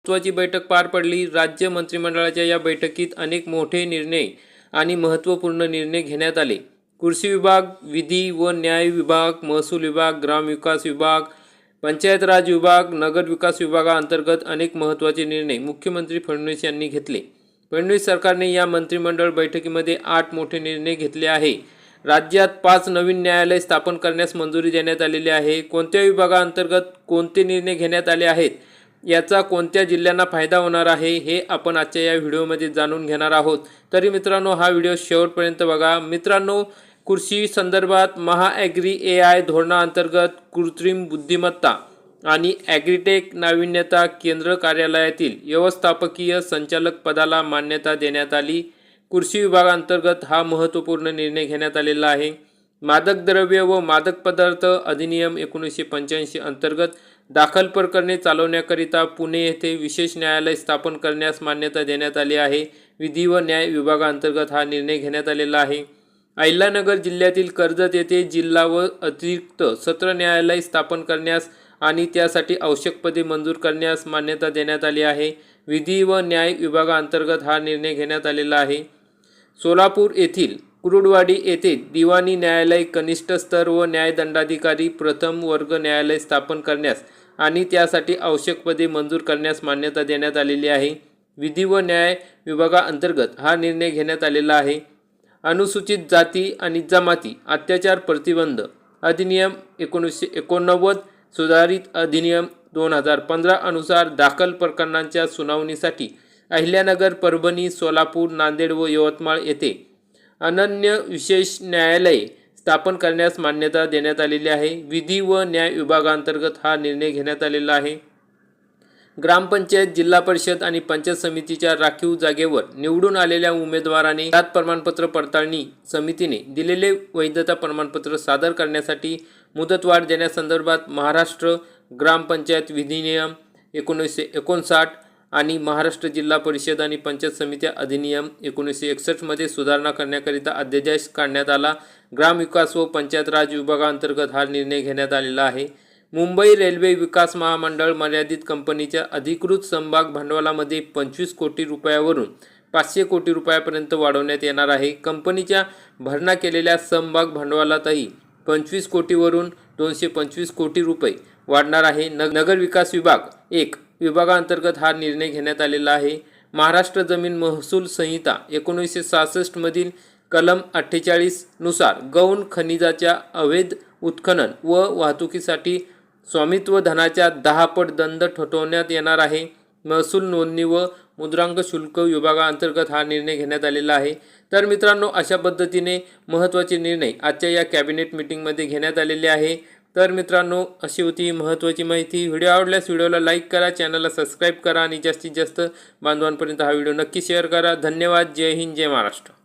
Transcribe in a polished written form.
महत्त्वाची बैठक पार पडली। राज्य मंत्रिमंडळाच्या या बैठकीत अनेक मोठे निर्णय आणि महत्त्वपूर्ण निर्णय घेण्यात आले। कृषी विभाग, विधी व न्याय विभाग, महसूल विभाग, ग्रामविकास विभाग, पंचायत राज विभाग, नगर विकास विभागाअंतर्गत अनेक महत्त्वाचे निर्णय मुख्यमंत्री फडणवीस यांनी घेतले। फडणवीस सरकारने या मंत्रिमंडळ बैठकीमध्ये 8 मोठे निर्णय घेतले आहे। राज्यात 5 नवीन न्यायालय स्थापन करण्यास मंजुरी देण्यात आलेली आहे। कोणत्या विभागाअंतर्गत कोणते निर्णय घेण्यात आले आहेत, याचा कोणत्या जिल्ह्यांना फायदा होणार आहे, हे आपण आजच्या या व्हिडिओमध्ये जाणून घेणार आहोत। तरी मित्रांनो, हा व्हिडिओ शेवटपर्यंत बघा। मित्रांनो, कृषी संदर्भात महाॲग्री AI धोरणाअंतर्गत कृत्रिम बुद्धिमत्ता आणि ॲग्रीटेक नाविन्यता केंद्र कार्यालयातील व्यवस्थापकीय संचालक पदाला मान्यता देण्यात आली। कृषी विभागाअंतर्गत हा महत्त्वपूर्ण निर्णय घेण्यात आलेला आहे। मादक द्रव्य व मादक पदार्थ अधिनियम 1985 अंतर्गत दाखल प्रकरणे चालवण्याकरिता पुणे येथे विशेष न्यायालय स्थापन करण्यास मान्यता देण्यात आली आहे। विधी व न्याय विभागाअंतर्गत हा निर्णय घेण्यात आलेला आहे। अहिल्यानगर जिल्ह्यातील कर्जत येथे जिल्हा व अतिरिक्त सत्र न्यायालय स्थापन करण्यास आणि त्यासाठी आवश्यक पदे मंजूर करण्यास मान्यता देण्यात आली आहे। विधी व न्याय विभागाअंतर्गत हा निर्णय घेण्यात आलेला आहे। सोलापूर येथील कुरुडवाडी येथे दिवाणी न्यायालय कनिष्ठ स्तर व न्यायदंडाधिकारी प्रथम वर्ग न्यायालय स्थापन करण्यास आणि त्यासाठी आवश्यक पदे मंजूर करण्यास मान्यता देण्यात आलेली आहे। विधी व न्याय विभागाअंतर्गत हा निर्णय घेण्यात आलेला आहे। अनुसूचित जाती आणि जमाती अत्याचार प्रतिबंध अधिनियम 1989 सुधारित अधिनियम 2015 अनुसार दाखल प्रकरणांच्या सुनावणीसाठी अहिल्यानगर, परभणी, सोलापूर, नांदेड व यवतमाळ येथे अनन्य विशेष न्यायालये स्थापन करण्यास मान्यता देण्यात आलेली आहे। विधी व न्याय विभागाअंतर्गत हा निर्णय घेण्यात आलेला आहे। ग्रामपंचायत, जिल्हा परिषद आणि पंचायत समितीच्या राखीव जागेवर निवडून आलेल्या उमेदवाराने जात प्रमाणपत्र पडताळणी समितीने दिलेले वैधता प्रमाणपत्र सादर करण्यासाठी मुदतवाढ देण्यासंदर्भात महाराष्ट्र ग्रामपंचायत विधिनियम 1959 आणि महाराष्ट्र जिल्हा परिषद आणि पंचायत समित्या अधिनियम 1961 मध्ये सुधारणा करण्याकरिता अध्यादेश काढण्यात आला। ग्रामविकास व पंचायत राज विभागाअंतर्गत हा निर्णय घेण्यात आलेला आहे। मुंबई रेल्वे विकास महामंडळ मर्यादित कंपनीच्या अधिकृत समभाग भांडवलामध्ये 25 कोटी रुपयावरून 500 कोटी रुपयापर्यंत वाढवण्यात येणार आहे। कंपनीच्या भरणा केलेल्या समभाग भांडवलातही 25 कोटीवरून 225 कोटी रुपये वाढणार आहे। नगर विकास विभाग 1 विभागाअंतर्गत हा निर्णय घेण्यात आलेला आहे। महाराष्ट्र जमीन महसूल संहिता 1966 मधील कलम 48 नुसार गौण खनिजाच्या अवैध उत्खनन व वाहतुकीसाठी स्वामित्व धनाच्या 10 पट दंड ठोठावण्यात येणार आहे। महसूल नोंदणी व मुद्रांक शुल्क विभागाअंतर्गत हा निर्णय घेण्यात आलेला आहे। तर मित्रांनो, अशा पद्धतीने महत्त्वाचे निर्णय आजच्या या कॅबिनेट मीटिंगमध्ये घेण्यात आलेले आहे। तर मित्रांनो, अशी होती महत्त्वाची माहिती। व्हिडिओ आवडल्यास व्हिडिओला लाईक करा, चॅनलला सबस्क्राईब करा आणि जास्तीत जास्त बांधवांपर्यंत हा व्हिडिओ नक्की शेअर करा। धन्यवाद। जय हिंद, जय महाराष्ट्र।